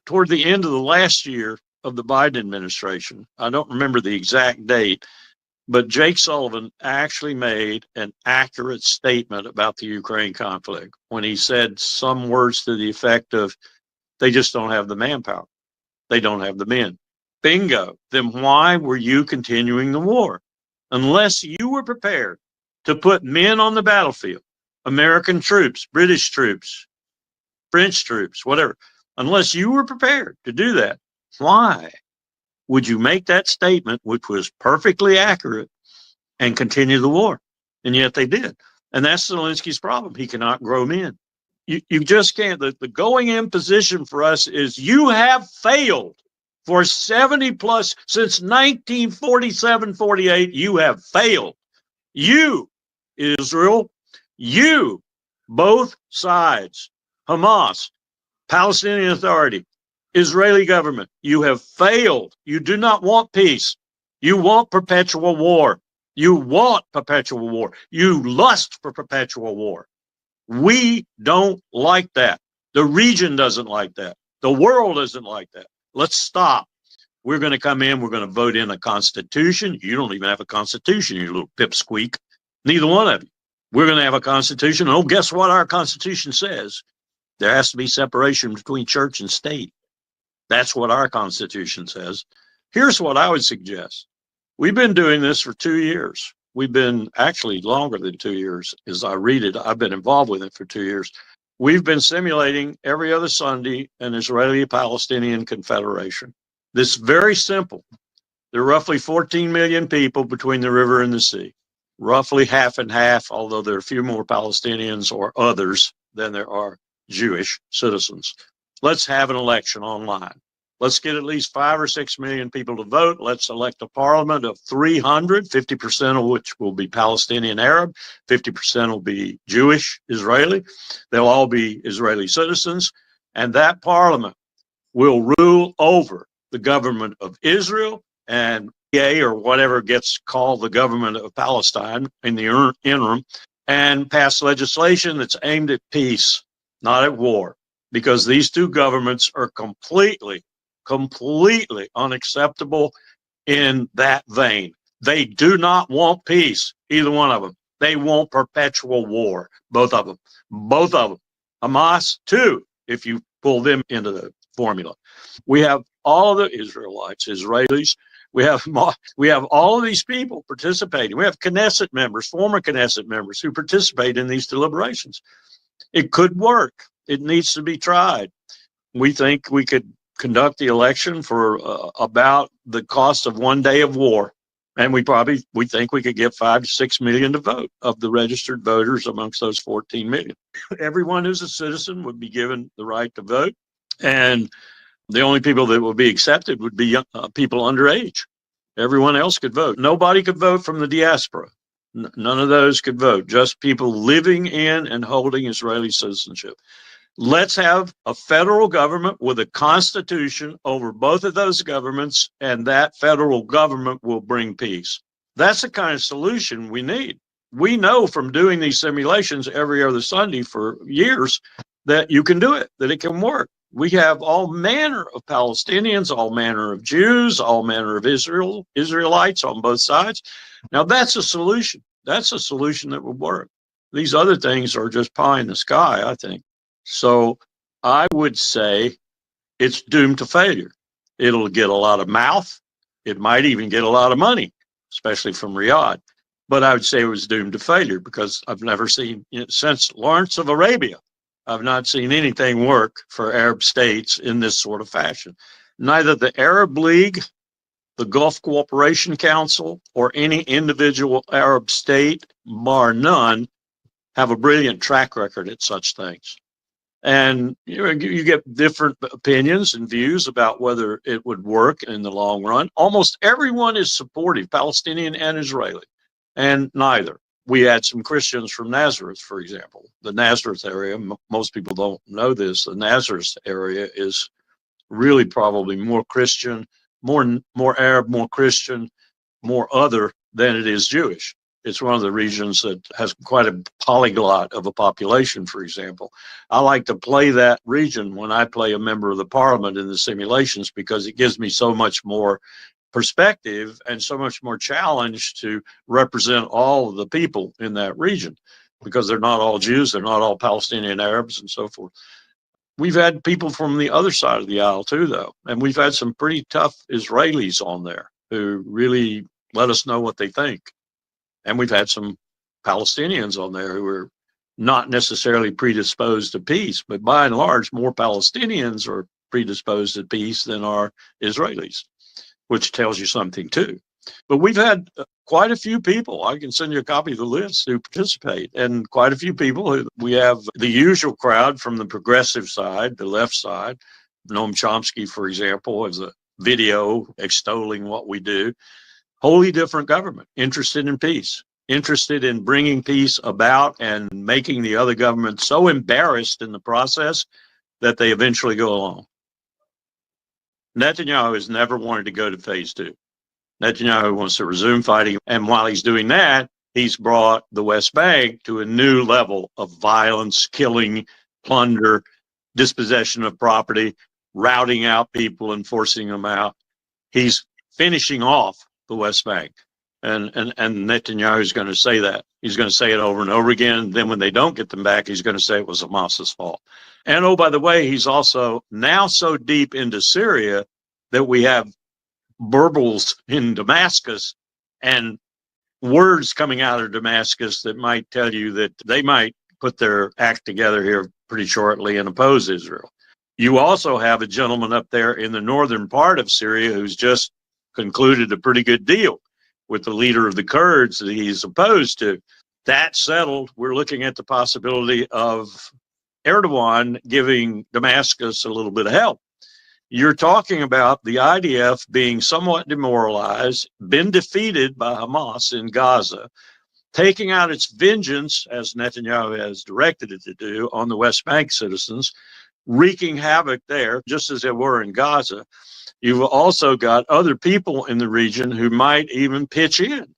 toward the end of the last year of the Biden administration, I don't remember the exact date, but Jake Sullivan actually made an accurate statement about the Ukraine conflict when he said some words to the effect of, they just don't have the manpower. They don't have the men. Bingo. Then why were you continuing the war? Unless you were prepared to put men on the battlefield, American troops, British troops, French troops, whatever, unless you were prepared to do that, why would you make that statement, which was perfectly accurate, and continue the war? And yet they did. And that's Zelensky's problem. He cannot grow men. You just can't. The going in position for us is you have failed for 70 plus, since 1947, 48, you have failed. You, Israel, you, both sides, Hamas, Palestinian Authority, Israeli government, you have failed. You do not want peace. You want perpetual war. You want perpetual war. You lust for perpetual war. We don't like that. The region doesn't like that. The world doesn't like that. Let's stop. We're going to come in. We're going to vote in a constitution. You don't even have a constitution, you little pipsqueak. Neither one of you. We're going to have a constitution. Oh, guess what our constitution says? There has to be separation between church and state. That's what our constitution says. Here's what I would suggest. We've been doing this for 2 years. We've been actually longer than 2 years. As I read it, I've been involved with it for 2 years. We've been simulating every other Sunday an Israeli-Palestinian confederation. This is very simple. There are roughly 14 million people between the river and the sea. Roughly half and half, although there are a few more Palestinians or others than there are Jewish citizens. Let's have an election online. Let's get at least 5 or 6 million people to vote. Let's elect a parliament of 300, 50% of which will be Palestinian Arab, 50% will be Jewish Israeli. They'll all be Israeli citizens. And that parliament will rule over the government of Israel and or whatever gets called the government of Palestine in the interim, and pass legislation that's aimed at peace, not at war, because these two governments are completely unacceptable in that vein. They do not want peace, either one of them. They want perpetual war, both of them. Hamas, too, if you pull them into the formula. We have all the Israelites, Israelis. We have all of these people participating. We have Knesset members, former Knesset members, who participate in these deliberations. It could work. It needs to be tried. We think we could conduct the election for about the cost of 1 day of war. And we think we could get 5 to 6 million to vote of the registered voters amongst those 14 million. Everyone who's a citizen would be given the right to vote. And the only people that would be accepted would be people underage. Everyone else could vote. Nobody could vote from the diaspora. None of those could vote. Just people living in and holding Israeli citizenship. Let's have a federal government with a constitution over both of those governments, and that federal government will bring peace. That's the kind of solution we need. We know from doing these simulations every other Sunday for years that you can do it, that it can work. We have all manner of Palestinians, all manner of Jews, all manner of Israelites on both sides. Now that's a solution. That's a solution that would work. These other things are just pie in the sky, I think. So I would say it's doomed to failure. It'll get a lot of mouth. It might even get a lot of money, especially from Riyadh. But I would say it was doomed to failure because I've never seen, since Lawrence of Arabia, I've not seen anything work for Arab states in this sort of fashion. Neither the Arab League, the Gulf Cooperation Council, or any individual Arab state, bar none, have a brilliant track record at such things. And you get different opinions and views about whether it would work in the long run. Almost everyone is supportive, Palestinian and Israeli, and neither. We had some Christians from Nazareth, for example. The Nazareth area, most people don't know this, the Nazareth area is really probably more Christian, more Arab, more Christian, more other than it is Jewish. It's one of the regions that has quite a polyglot of a population, for example. I like to play that region when I play a member of the parliament in the simulations because it gives me so much more perspective and so much more challenge to represent all of the people in that region because they're not all Jews, they're not all Palestinian Arabs and so forth. We've had people from the other side of the aisle too, though, and we've had some pretty tough Israelis on there who really let us know what they think. And we've had some Palestinians on there who are not necessarily predisposed to peace, but by and large, more Palestinians are predisposed to peace than are Israelis, which tells you something too. But we've had quite a few people, I can send you a copy of the list, who participate, and quite a few people who we have the usual crowd from the progressive side, the left side. Noam Chomsky, for example, has a video extolling what we do. Wholly different government, interested in peace, interested in bringing peace about and making the other government so embarrassed in the process that they eventually go along. Netanyahu has never wanted to go to phase two. Netanyahu wants to resume fighting. And while he's doing that, he's brought the West Bank to a new level of violence, killing, plunder, dispossession of property, routing out people and forcing them out. He's finishing off the West Bank. And Netanyahu is going to say that. He's going to say it over and over again. Then when they don't get them back, he's going to say it was Hamas's fault. And oh, by the way, he's also now so deep into Syria that we have burbles in Damascus and words coming out of Damascus that might tell you that they might put their act together here pretty shortly and oppose Israel. You also have a gentleman up there in the northern part of Syria who's just concluded a pretty good deal with the leader of the Kurds that he's opposed to. That settled, we're looking at the possibility of Erdogan giving Damascus a little bit of help. You're talking about the IDF being somewhat demoralized, been defeated by Hamas in Gaza, taking out its vengeance, as Netanyahu has directed it to do, on the West Bank citizens, wreaking havoc there, just as they were in Gaza. You've also got other people in the region who might even pitch in.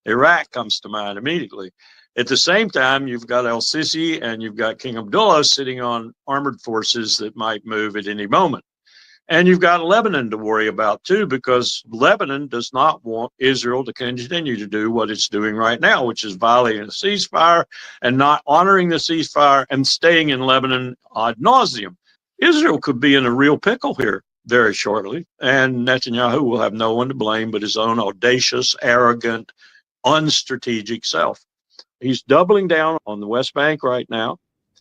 Iraq comes to mind immediately. At the same time, you've got el-Sisi and you've got King Abdullah sitting on armored forces that might move at any moment. And you've got Lebanon to worry about too, because Lebanon does not want Israel to continue to do what it's doing right now, which is violating a ceasefire and not honoring the ceasefire and staying in Lebanon ad nauseum. Israel could be in a real pickle here very shortly, and Netanyahu will have no one to blame but his own audacious, arrogant, unstrategic self. He's doubling down on the West Bank right now.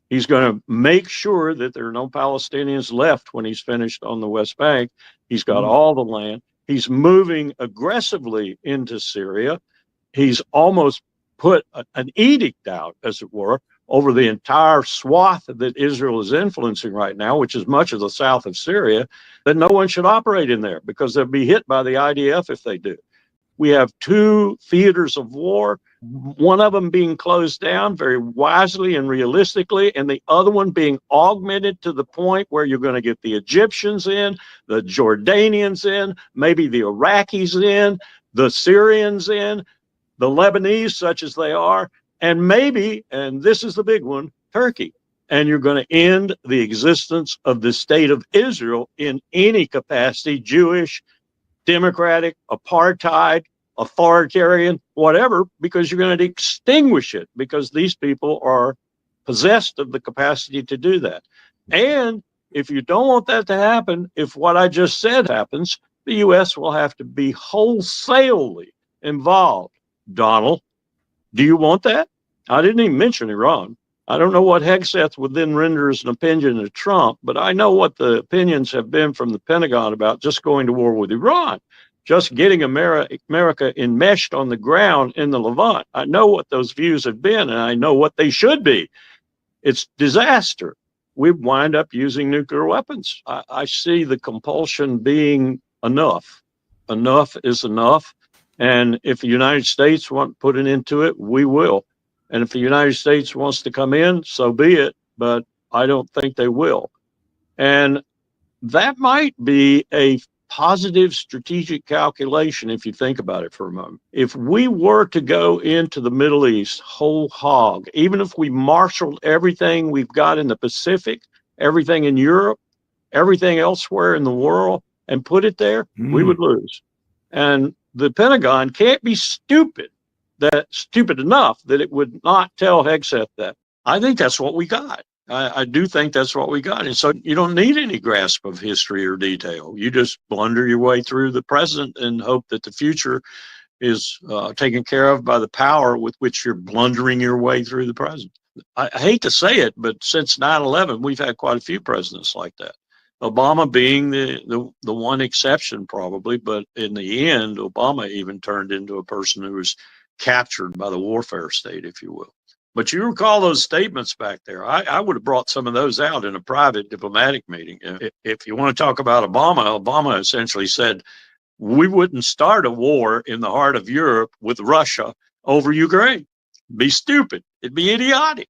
He's going to make sure that there are no Palestinians left when he's finished on the West Bank. He's got all the land. He's moving aggressively into Syria. He's almost put an edict out, as it were, over the entire swath that Israel is influencing right now, which is much of the south of Syria, that no one should operate in there because they'll be hit by the IDF if they do. We have two theaters of war, one of them being closed down very wisely and realistically, and the other one being augmented to the point where you're going to get the Egyptians in, the Jordanians in, maybe the Iraqis in, the Syrians in, the Lebanese, such as they are, and maybe, and this is the big one, Turkey. And you're going to end the existence of the state of Israel in any capacity, Jewish, democratic, apartheid, authoritarian, whatever, because you're going to extinguish it because these people are possessed of the capacity to do that. And if you don't want that to happen, if what I just said happens, the U.S. will have to be wholesalely involved. Donald, do you want that? I didn't even mention Iran. I don't know what Hegseth would then render as an opinion to Trump, but I know what the opinions have been from the Pentagon about just going to war with Iran, just getting America enmeshed on the ground in the Levant. I know what those views have been, and I know what they should be. It's disaster. We wind up using nuclear weapons. I see the compulsion being enough. Enough is enough. And if the United States want to put an end to it, we will. And if the United States wants to come in, so be it. But I don't think they will. And that might be a positive strategic calculation if you think about it for a moment. If we were to go into the Middle East whole hog, even if we marshaled everything we've got in the Pacific, everything in Europe, everything elsewhere in the world, and put it there, we would lose. And the Pentagon can't be stupid enough that it would not tell Hegseth that. I think that's what we got. I do think that's what we got. And so you don't need any grasp of history or detail. You just blunder your way through the present and hope that the future is taken care of by the power with which you're blundering your way through the present. I hate to say it, but since 9/11, we've had quite a few presidents like that. Obama being the one exception probably, but in the end, Obama even turned into a person who was captured by the warfare state, if you will. But you recall those statements back there. I would have brought some of those out in a private diplomatic meeting. If you want to talk about Obama, Obama essentially said, we wouldn't start a war in the heart of Europe with Russia over Ukraine. It'd be stupid. It'd be idiotic.